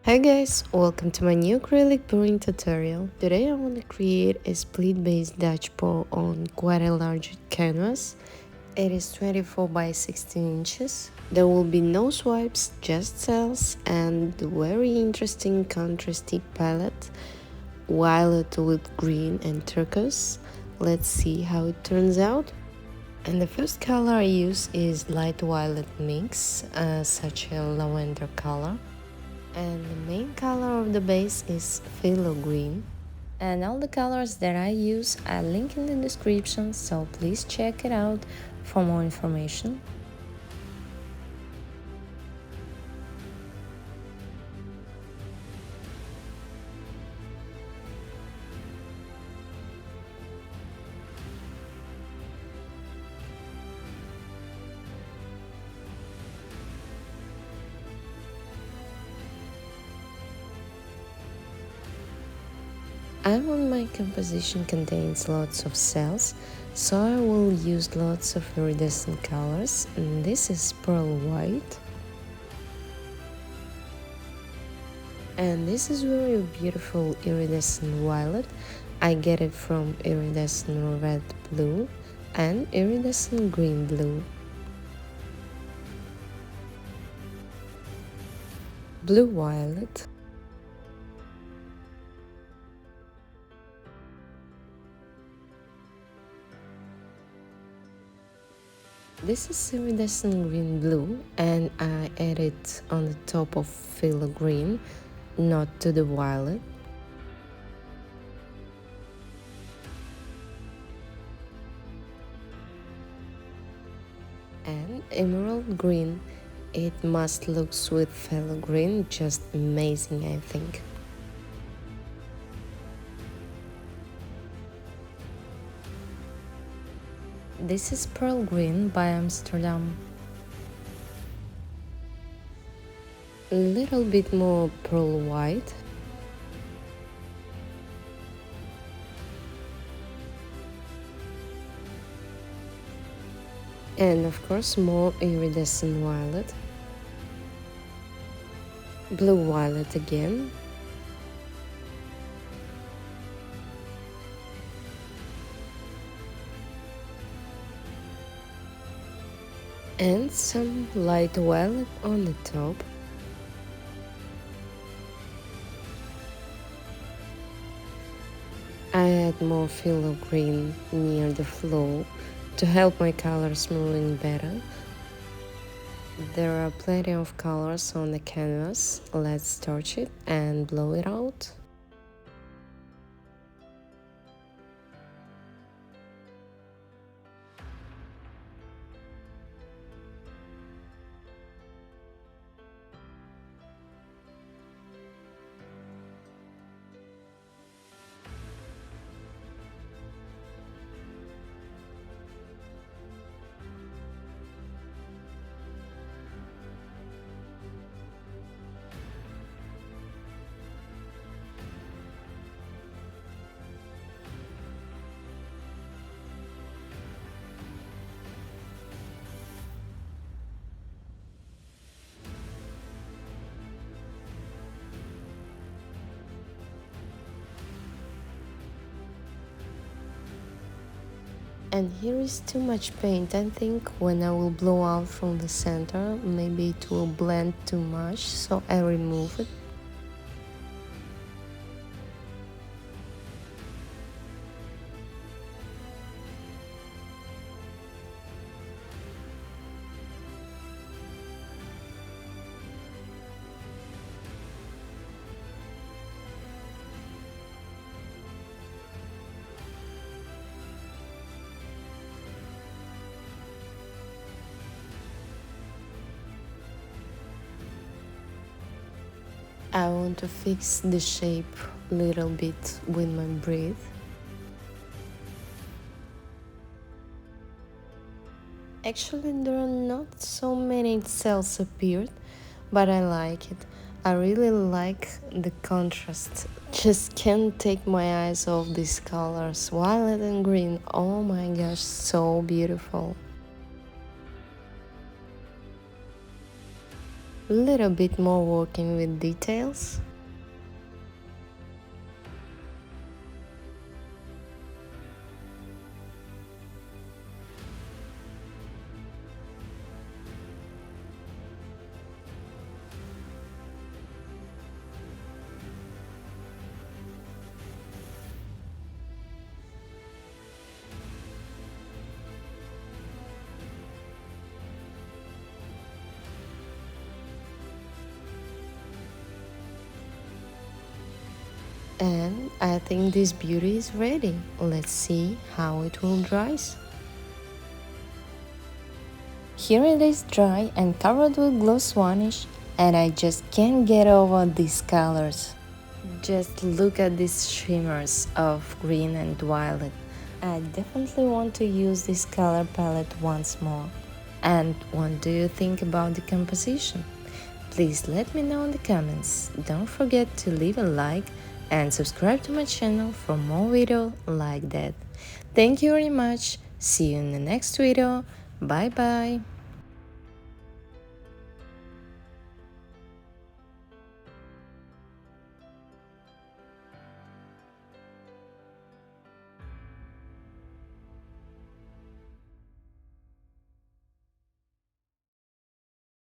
Hi guys, welcome to my new acrylic pouring tutorial. Today I want to create a split base Dutch pour on quite a large canvas. It is 24 by 16 inches. There will be no swipes, just cells and very interesting contrasty palette, violet with green and turquoise. Let's see how it turns out. And the first color I use is light violet mix, such a lavender color. And the main color of the base is phthalo green. And all the colors that I use are linked in the description, so please check it out for more information. I want my composition contains lots of cells, so I will use lots of iridescent colors, and this is pearl white. And this is very beautiful iridescent violet. I get it from iridescent red blue and iridescent green blue. Blue violet. This is iridescent green blue, and I add it on the top of phthalo green, not to the violet. And emerald green. It must look with phthalo green, just amazing, I think. This is pearl green by Amsterdam. A little bit more pearl white. And of course more iridescent violet. Blue violet again. And some light violet on the top. I add more phthalo green near the flow to help my colors moving better. There are plenty of colors on the canvas. Let's torch it and blow it out. And here is too much paint. I think when I will blow out from the center, maybe it will blend too much, so I remove it. I want to fix the shape a little bit with my breath. Actually, there are not so many cells appeared, but I like it. I really like the contrast. Just can't take my eyes off these colors, violet and green. Oh my gosh, so beautiful. Little bit more working with details. And I think this beauty is ready. Let's see how it will dry. Here it is dry and covered with gloss varnish, and I just can't get over these colors. Just look at these shimmers of green and violet. I definitely want to use this color palette once more. And what do you think about the composition? Please let me know in the comments. Don't forget to leave a like and subscribe to my channel for more videos like that. Thank you very much. See you in the next video. Bye bye.